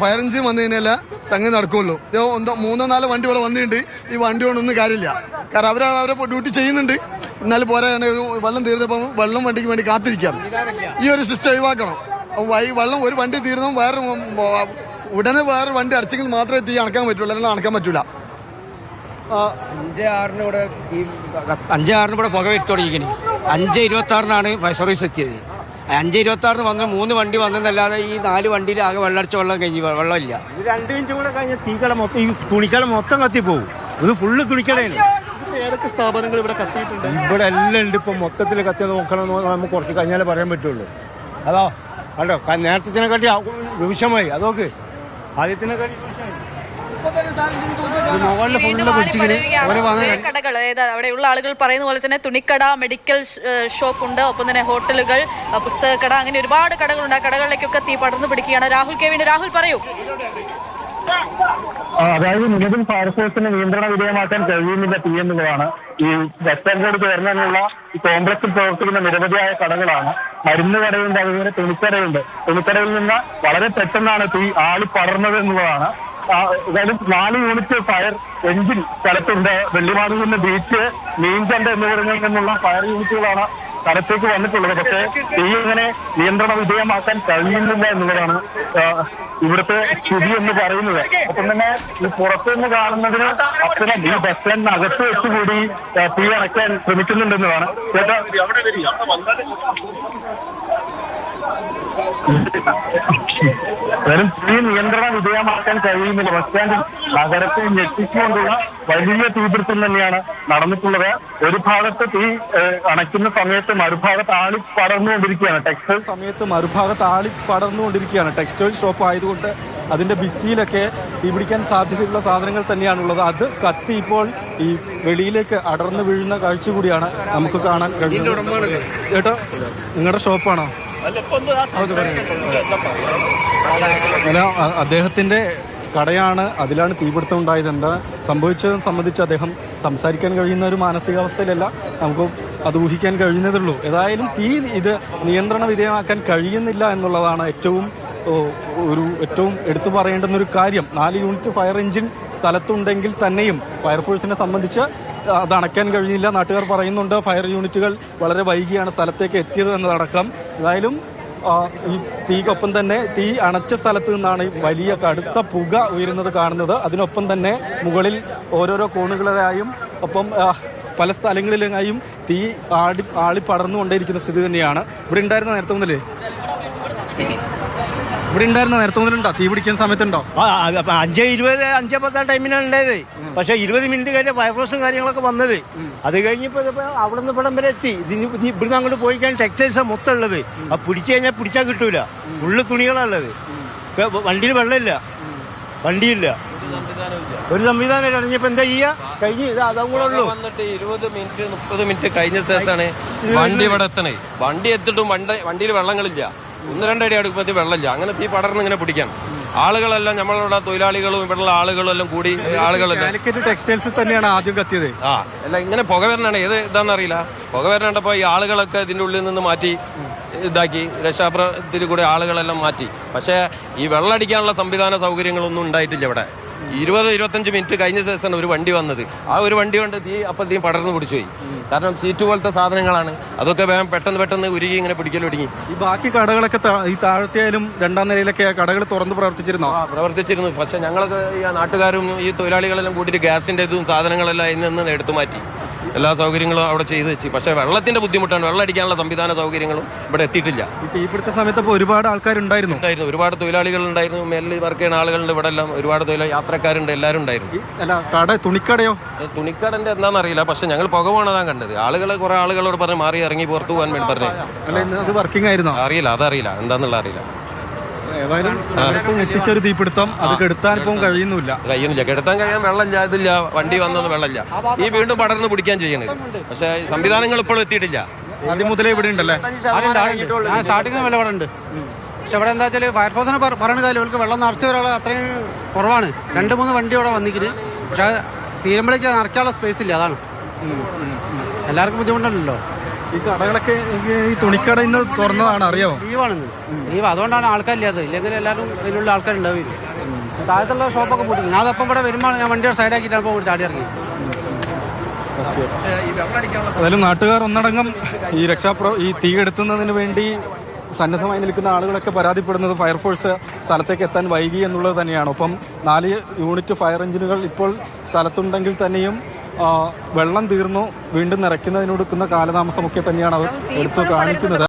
Fire engine വന്നു കഴിഞ്ഞാൽ സംഗതി നടക്കുള്ളൂ. മൂന്നോ നാലോ വണ്ടി ഇവിടെ വന്നിട്ടുണ്ട്. ഈ വണ്ടി കൊണ്ടൊന്നും കാര്യമില്ല. കാരണം അവരെ ഡ്യൂട്ടി ചെയ്യുന്നുണ്ട്. എന്നാലും പോരാണ് വെള്ളം തീർന്നപ്പം വെള്ളം വണ്ടിക്ക് വേണ്ടി കാത്തിരിക്കുകയാണ്. ഈ ഒരു സിസ്റ്റം ഒഴിവാക്കണം. വെള്ളം ഒരു വണ്ടി തീർന്നും ഉടനെ വേറെ വണ്ടി അടിച്ചെങ്കിൽ മാത്രമേ തീ അണക്കാൻ പറ്റുള്ളൂ, അല്ലെങ്കിൽ അണക്കാൻ പറ്റൂല. 5:06 ഇവിടെ പുക വരച്ചു തുടങ്ങിയിരിക്കുന്നത്. 5:26 ഫയർ സർവീസ് എത്തിയത്. 5:26 വന്ന് 3 വണ്ടി വന്നതല്ലാതെ ഈ 4 വണ്ടിയിൽ ആകെ വെള്ളമടിച്ച വെള്ളം കഴിഞ്ഞ് വെള്ളമില്ല. 2 മിനിറ്റ് കൂടെ കഴിഞ്ഞ തീക്കട മൊത്തം ഈ തുണിക്കട മൊത്തം കത്തിപ്പോകും. ഇത് ഫുള്ള് തുണിക്കടയാണ്. ഏതൊക്കെ സ്ഥാപനങ്ങൾ ഇവിടെ കത്തിയിട്ടുണ്ട്? ഇവിടെ എല്ലാം ഉണ്ട്. ഇപ്പം മൊത്തത്തിൽ കത്തി നോക്കണം നമുക്ക് കുറച്ച് കഴിഞ്ഞാലേ പറയാൻ പറ്റുള്ളൂ. അതോ കണ്ടോ, നേരത്തെ രൂക്ഷമായി. അതൊക്കെ ആദ്യത്തിനെക്കാട്ടി കടകൾ അവിടെയുള്ള ആളുകൾ പറയുന്ന പോലെ തന്നെ തുണിക്കട, മെഡിക്കൽ ഷോപ്പ് ഉണ്ട്, ഒപ്പം തന്നെ ഹോട്ടലുകൾ, പുസ്തകക്കട, അങ്ങനെ ഒരുപാട് കടകളുണ്ട്. ആ കടകളിലേക്കൊക്കെ തീ പടർന്നു പിടിക്കുകയാണ്. രാഹുൽ കെ വിന്റെ രാഹുൽ പറയൂ. അതായത് നിലവിൽ ഫയർഫോഴ്സിന് നിയന്ത്രണ വിധേയമാക്കാൻ കഴിയുന്നില്ല തീ എന്നുള്ളതാണ്. ഈ വെസ്റ്റേൺ റോഡ് ചേർന്നുള്ള ഈ കോംപ്ലക്സിൽ പ്രവർത്തിക്കുന്ന നിരവധിയായ കടകളാണ്. മരുന്ന് കടയുണ്ട്, അതുപോലെ തുണിക്കടയുണ്ട്. തുണിക്കടയിൽ നിന്ന് വളരെ പെട്ടെന്നാണ് തീ ആളി പടർന്നത് എന്നുള്ളതാണ്. ഏതായാലും 4 യൂണിറ്റ് ഫയർ എഞ്ചിൻ സ്ഥലത്തുണ്ട്. വെള്ളിമാടുകുന്ന് ബീച്ച്, മീൻചന്ത എന്നിവിടങ്ങളിൽ നിന്നുള്ള ഫയർ യൂണിറ്റുകളാണ് സ്ഥലത്തേക്ക് വന്നിട്ടുള്ളത്. പക്ഷേ തീ ഇങ്ങനെ നിയന്ത്രണ വിധേയമാക്കാൻ കഴിയുന്നില്ല എന്നുള്ളതാണ് ഇവിടുത്തെ സ്ഥിതി എന്ന് പറയുന്നത്. ഒപ്പം തന്നെ ഈ പുറത്തുനിന്ന് കാണുന്നതിന് അത്തരം ഈ ബസ് സ്റ്റാൻഡിനകത്ത് വെച്ചുകൂടി തീ അണയ്ക്കാൻ ശ്രമിക്കുന്നുണ്ടെന്നതാണ്. ചേട്ടാ വെറും തീ നിയന്ത്രണ വിധേയമാക്കാൻ കഴിയുന്നില്ല. ബസ് സ്റ്റാൻഡിൽ നഗരത്തെ ഞെട്ടിച്ചുകൊണ്ടുള്ള വലിയ തീപിടുത്തം തന്നെയാണ് നടന്നിട്ടുള്ളത്. ഒരു ഭാഗത്ത് തീ അണയ്ക്കുന്ന സമയത്ത് മറുഭാഗത്ത് ആളി പടർന്നുകൊണ്ടിരിക്കുകയാണ്. ടെക്സ്റ്റൈൽ സമയത്ത് മറുഭാഗത്ത് ആളി പടർന്നുകൊണ്ടിരിക്കുകയാണ്. ടെക്സ്റ്റൈൽ ഷോപ്പ് ആയതുകൊണ്ട് അതിൻ്റെ ഭിത്തിയിലൊക്കെ തീപിടിക്കാൻ സാധ്യതയുള്ള സാധനങ്ങൾ തന്നെയാണുള്ളത്. അത് കത്തി ഇപ്പോൾ ഈ വെളിയിലേക്ക് അടർന്നു വീഴുന്ന കാഴ്ച കൂടിയാണ് നമുക്ക് കാണാൻ കഴിയുന്നത്. ചേട്ടാ, നിങ്ങളുടെ ഷോപ്പാണോ? അദ്ദേഹത്തിന്റെ കടയാണ്, അതിലാണ് തീപിടുത്തം ഉണ്ടായത്. എന്താ സംഭവിച്ചതെന്ന് സംബന്ധിച്ച് അദ്ദേഹം സംസാരിക്കാൻ കഴിയുന്ന ഒരു മാനസികാവസ്ഥയിലല്ല. നമുക്ക് അത് ഊഹിക്കാൻ കഴിയുന്നതുള്ളൂ. ഏതായാലും തീ ഇത് നിയന്ത്രണ വിധേയമാക്കാൻ കഴിയുന്നില്ല എന്നുള്ളതാണ് ഏറ്റവും എടുത്തു പറയേണ്ടുന്നൊരു കാര്യം. 4 യൂണിറ്റ് ഫയർ എഞ്ചിൻ സ്ഥലത്തുണ്ടെങ്കിൽ തന്നെയും ഫയർഫോഴ്സിനെ സംബന്ധിച്ച് അത് അണയ്ക്കാൻ കഴിഞ്ഞില്ല. നാട്ടുകാർ പറയുന്നുണ്ട് ഫയർ യൂണിറ്റുകൾ വളരെ വൈകിയാണ് സ്ഥലത്തേക്ക് എത്തിയത് എന്നതടക്കം. ഏതായാലും ഈ തീക്കൊപ്പം തന്നെ തീ അണച്ച സ്ഥലത്ത് നിന്നാണ് വലിയ കടുത്ത പുക ഉയരുന്നത് കാണുന്നത്. അതിനൊപ്പം തന്നെ മുകളിൽ ഓരോരോ കോണുകളിലായും ഒപ്പം പല സ്ഥലങ്ങളിലായും തീ ആളി പടർന്നുകൊണ്ടേയിരിക്കുന്ന സ്ഥിതി തന്നെയാണ്. ഇവിടെ ഉണ്ടായിരുന്ന നേരത്തെ മുതലുണ്ടോ തീ പിടിക്കുന്ന സമയത്തുണ്ടോ? 5:20 5:10 ടൈമിനാണ് ഉണ്ടായത്. പക്ഷെ 20 മിനിറ്റ് കഴിഞ്ഞ ഫയർഫോഴ്സും കാര്യങ്ങളൊക്കെ വന്നത്. അത് കഴിഞ്ഞപ്പോൾ അവിടെ നിന്ന് ഇവിടം വരെ എത്തി. ഇവിടുന്ന് അങ്ങോട്ട് പോയി കഴിഞ്ഞാൽ ടെക്സ്റ്റൈൽസാണ് മൊത്തം ഉള്ളത്. ആ പിടിച്ചു കഴിഞ്ഞാൽ പിടിച്ചാൽ കിട്ടൂല. ഫുള്ള് തുണികളാണുള്ളത്. വണ്ടിയിൽ വെള്ളമില്ല, വണ്ടിയില്ല, ഒരു സംവിധാനം ഇറങ്ങിയപ്പോ എന്താ ചെയ്യാ? കഴിഞ്ഞ് അതും കൂടെ ഉള്ളൂ. 20 മിനിറ്റ് 30 മിനിറ്റ് കഴിഞ്ഞ ശേഷമാണ് വണ്ടി ഇവിടെ എത്തണേ. വണ്ടി എത്തിട്ടും വണ്ടിയിൽ വെള്ളങ്ങളില്ല. 1-2 അടി അടുപ്പത്തിൽ വെള്ളമില്ല. അങ്ങനെ തീ പടർന്ന് ഇങ്ങനെ പിടിക്കാൻ ആളുകളെല്ലാം നമ്മളുടെ തൊഴിലാളികളും ഇവിടെയുള്ള ആളുകളും എല്ലാം കൂടി ആളുകളെല്ലാം ടെക്സ്റ്റൈൽസിൽ തന്നെയാണ് ആദ്യം കത്തിയത്. അല്ല ഇങ്ങനെ പുക വരണാണ്. ഏത് ഇതാണെന്നറിയില്ല. പുക വരണപ്പോ ഈ ആളുകളൊക്കെ ഇതിന്റെ ഉള്ളിൽ നിന്ന് മാറ്റി ഇതാക്കി രക്ഷാപ്രത്തിൽ കൂടെ ആളുകളെല്ലാം മാറ്റി. പക്ഷേ ഈ വെള്ളമടിക്കാനുള്ള സംവിധാന സൗകര്യങ്ങളൊന്നും ഉണ്ടായിട്ടില്ല ഇവിടെ. 20-25 മിനിറ്റ് കഴിഞ്ഞ ശേഷം ഒരു വണ്ടി വന്നത്. ആ ഒരു വണ്ടി കൊണ്ട് തീ അപ്പത്തേക്കും പടർന്നു പിടിച്ചുപോയി. കാരണം സീറ്റ് പോലത്തെ സാധനങ്ങളാണ്. അതൊക്കെ വേഗം പെട്ടെന്ന് ഉരുകി ഇങ്ങനെ പിടിക്കലൊടുങ്ങി. ഈ ബാക്കി കടകളൊക്കെ ഈ താഴത്തെയായാലും 2ാം നിലയിലൊക്കെ കടകൾ തുറന്ന് പ്രവർത്തിച്ചിരുന്നു. പക്ഷെ ഞങ്ങളൊക്കെ ഈ നാട്ടുകാരും ഈ തൊഴിലാളികളെല്ലാം കൂട്ടിയിട്ട് ഗ്യാസിന്റെ ഇതും സാധനങ്ങളെല്ലാം ഇതിൽ നിന്ന് എടുത്തു മാറ്റി. എല്ലാ സൗകര്യങ്ങളും അവിടെ ചെയ്ത് വെച്ച്. പക്ഷേ വെള്ളത്തിന്റെ ബുദ്ധിമുട്ടാണ്. വെള്ളം അടിക്കാനുള്ള സംവിധാന സൗകര്യങ്ങളും ഇവിടെ എത്തിയിട്ടില്ല. തീപിടുത്ത സമയത്ത് ഒരുപാട് ആൾക്കാരുണ്ടായിരുന്നു. ഒരുപാട് തൊഴിലാളികൾ ഉണ്ടായിരുന്നു. മേലിൽ വർക്ക് ചെയ്യുന്ന ആളുകളുണ്ട്. ഇവിടെ എല്ലാം ഒരുപാട് യാത്രക്കാരുണ്ട്. എല്ലാവരും ഉണ്ടായിരുന്നു. തുണിക്കടയോ? തുണിക്കടന്റെ എന്താണെന്നറിയില്ല. പക്ഷെ ഞങ്ങൾ പുക പോണതാണ് കണ്ടത്. കുറെ ആളുകളോട് പറഞ്ഞ് മാറി ഇറങ്ങി പുറത്തു പോകാൻ വേണ്ടി പറഞ്ഞു. വർക്കിംഗ് ആയിരുന്നു? അതറിയില്ല എന്താന്നുള്ള അറിയില്ല. ഞെട്ടിച്ചൊരു തീപിടുത്തം. അത് കെടുത്താൻ ഇപ്പം കഴിയുന്നില്ല. കെടുത്താൻ കഴിയാൻ വെള്ളമില്ല, ഇതില്ല, വണ്ടി വന്നൊന്നും വെള്ളമില്ല. ഈ വീണ്ടും പടർന്ന് പിടിക്കാൻ ചെയ്യണത്. പക്ഷെ സംവിധാനങ്ങൾ ഇപ്പോഴും എത്തിയിട്ടില്ല. ആദ്യം മുതലേ ഇവിടെ ഉണ്ടല്ലേ? സ്റ്റാർട്ടിങ് വില ഇവിടെ ഉണ്ട്. പക്ഷെ ഇവിടെ എന്താ വെച്ചാൽ ഫയർഫോഴ്സിനെ പറയുന്ന കാര്യം അവർക്ക് വെള്ളം നിറച്ച് വരാനുള്ള അത്രയും കുറവാണ്. 2-3 വണ്ടി ഇവിടെ വന്നിട്ട് പക്ഷെ തീരുമ്പോഴേക്ക് നിറയ്ക്കാനുള്ള സ്പേസ് ഇല്ല. അതാണ് എല്ലാവർക്കും ബുദ്ധിമുട്ടുണ്ടല്ലോ. ഈ കടകളൊക്കെ ഈ തുണിക്കട ഇന്ന് തുറന്നതാണ്, അറിയാമോ? ലീവാണെന്ന്. ലീവ് അതുകൊണ്ടാണ് ആൾക്കാരില്ലാത്തത്. ഇല്ലെങ്കിൽ എല്ലാവരും അതിനുള്ള ആൾക്കാരുണ്ടാവില്ല. താഴത്തുള്ള ഷോപ്പൊക്കെ പൂട്ടി. ഞാൻ അതപ്പം ഇവിടെ വരുമ്പോൾ ഞാൻ വണ്ടിയുടെ സൈഡാക്കിയിട്ടാണ് ഇപ്പോൾ ചാടി ഇറങ്ങി. ഏതായാലും നാട്ടുകാർ ഒന്നടങ്കം ഈ തീ കെടുത്തുന്നതിന് വേണ്ടി സന്നദ്ധമായി നിൽക്കുന്ന ആളുകളൊക്കെ പരാതിപ്പെടുന്നത് ഫയർഫോഴ്സ് സ്ഥലത്തേക്ക് എത്താൻ വൈകി എന്നുള്ളത് തന്നെയാണ്. ഒപ്പം 4 യൂണിറ്റ് ഫയർ എഞ്ചിനുകൾ ഇപ്പോൾ സ്ഥലത്തുണ്ടെങ്കിൽ തന്നെയും വെള്ളം തീർന്നു വീണ്ടും നിറയ്ക്കുന്നതിനൊടുക്കുന്ന കാലതാമസമൊക്കെ തന്നെയാണ് അവർ എടുത്തു കാണിക്കുന്നത്.